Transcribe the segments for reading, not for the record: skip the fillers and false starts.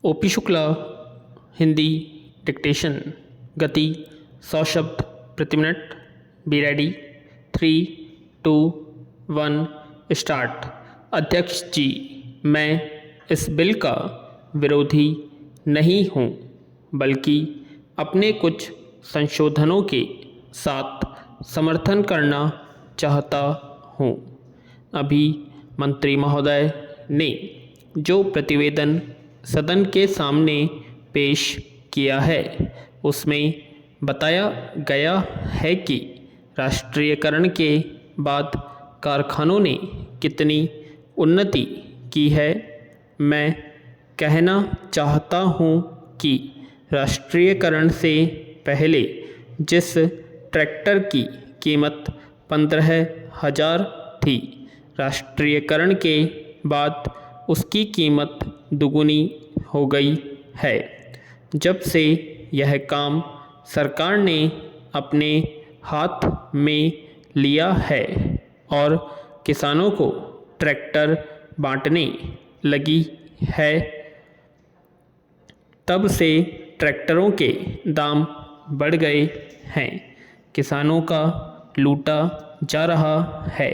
OP Shukla, Hindi dictation, गति 100 शब्द प्रति मिनट। Be ready. 3, 2, 1 स्टार्ट। अध्यक्ष जी, मैं इस बिल का विरोधी नहीं हूँ, बल्कि अपने कुछ संशोधनों के साथ समर्थन करना चाहता हूँ। अभी मंत्री महोदय ने जो प्रतिवेदन सदन के सामने पेश किया है, उसमें बताया गया है कि राष्ट्रीयकरण के बाद कारखानों ने कितनी उन्नति की है। मैं कहना चाहता हूँ कि राष्ट्रीयकरण से पहले जिस ट्रैक्टर की कीमत 15,000 थी, राष्ट्रीयकरण के बाद उसकी कीमत दुगुनी हो गई है। जब से यह काम सरकार ने अपने हाथ में लिया है और किसानों को ट्रैक्टर बांटने लगी है, तब से ट्रैक्टरों के दाम बढ़ गए हैं, किसानों का लूटा जा रहा है।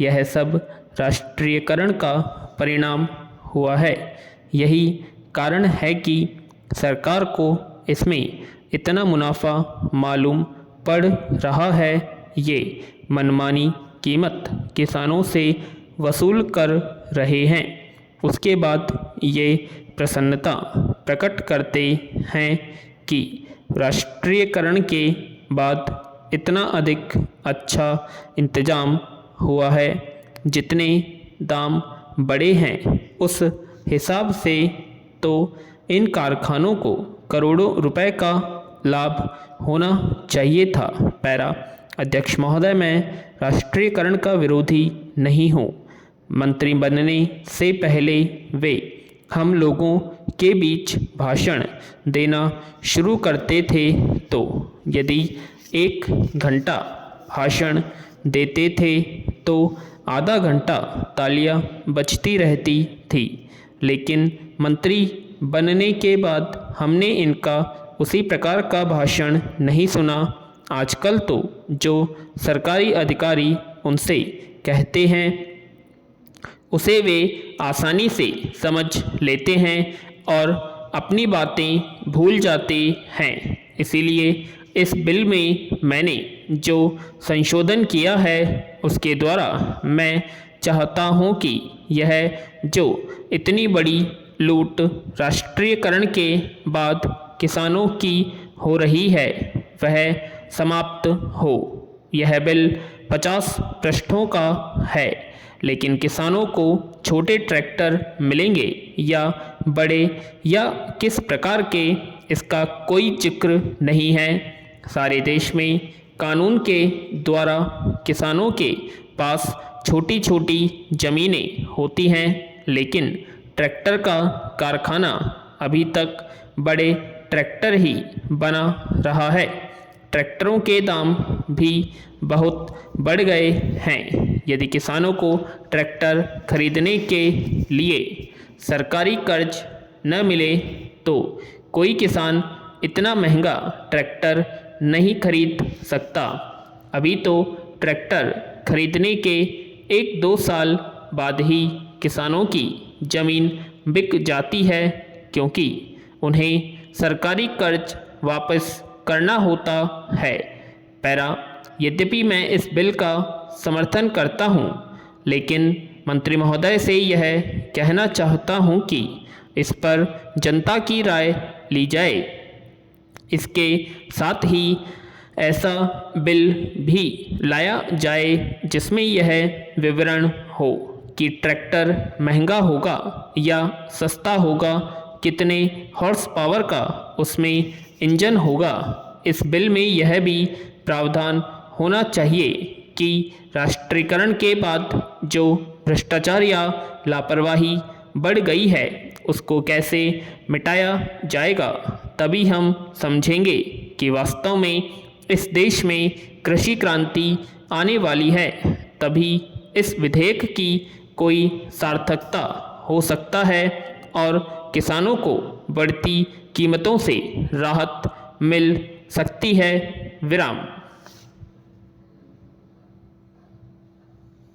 यह सब राष्ट्रीयकरण का परिणाम हुआ है। यही कारण है कि सरकार को इसमें इतना मुनाफा मालूम पड़ रहा है। ये मनमानी कीमत किसानों से वसूल कर रहे हैं। उसके बाद ये प्रसन्नता प्रकट करते हैं कि राष्ट्रीयकरण के बाद इतना अधिक अच्छा इंतजाम हुआ है। जितने दाम बढ़े हैं, उस हिसाब से तो इन कारखानों को करोड़ों रुपए का लाभ होना चाहिए था। पैरा। अध्यक्ष महोदय, मैं राष्ट्रीयकरण का विरोधी नहीं हूँ। मंत्री बनने से पहले वे हम लोगों के बीच भाषण देना शुरू करते थे, तो यदि 1 घंटा भाषण देते थे तो आधा घंटा तालियां बजती रहती थी। लेकिन मंत्री बनने के बाद हमने इनका उसी प्रकार का भाषण नहीं सुना। आजकल तो जो सरकारी अधिकारी उनसे कहते हैं, उसे वे आसानी से समझ लेते हैं और अपनी बातें भूल जाते हैं। इसीलिए इस बिल में मैंने जो संशोधन किया है, उसके द्वारा मैं चाहता हूं कि यह जो इतनी बड़ी लूट राष्ट्रीयकरण के बाद किसानों की हो रही है, वह समाप्त हो। यह बिल 50 पृष्ठों का है, लेकिन किसानों को छोटे ट्रैक्टर मिलेंगे या बड़े या किस प्रकार के, इसका कोई जिक्र नहीं है। सारे देश में कानून के द्वारा किसानों के पास छोटी छोटी ज़मीनें होती हैं, लेकिन ट्रैक्टर का कारखाना अभी तक बड़े ट्रैक्टर ही बना रहा है। ट्रैक्टरों के दाम भी बहुत बढ़ गए हैं। यदि किसानों को ट्रैक्टर खरीदने के लिए सरकारी कर्ज न मिले तो कोई किसान इतना महंगा ट्रैक्टर नहीं खरीद सकता। अभी तो ट्रैक्टर खरीदने के 1-2 साल बाद ही किसानों की ज़मीन बिक जाती है, क्योंकि उन्हें सरकारी कर्ज वापस करना होता है। पैरा। यद्यपि मैं इस बिल का समर्थन करता हूँ, लेकिन मंत्री महोदय से यह कहना चाहता हूँ कि इस पर जनता की राय ली जाए। इसके साथ ही ऐसा बिल भी लाया जाए जिसमें यह विवरण हो कि ट्रैक्टर महंगा होगा या सस्ता होगा, कितने हॉर्स पावर का उसमें इंजन होगा। इस बिल में यह भी प्रावधान होना चाहिए कि राष्ट्रीयकरण के बाद जो भ्रष्टाचार या लापरवाही बढ़ गई है, उसको कैसे मिटाया जाएगा। तभी हम समझेंगे कि वास्तव में इस देश में कृषि क्रांति आने वाली है। तभी इस विधेयक की कोई सार्थकता हो सकता है और किसानों को बढ़ती कीमतों से राहत मिल सकती है। विराम।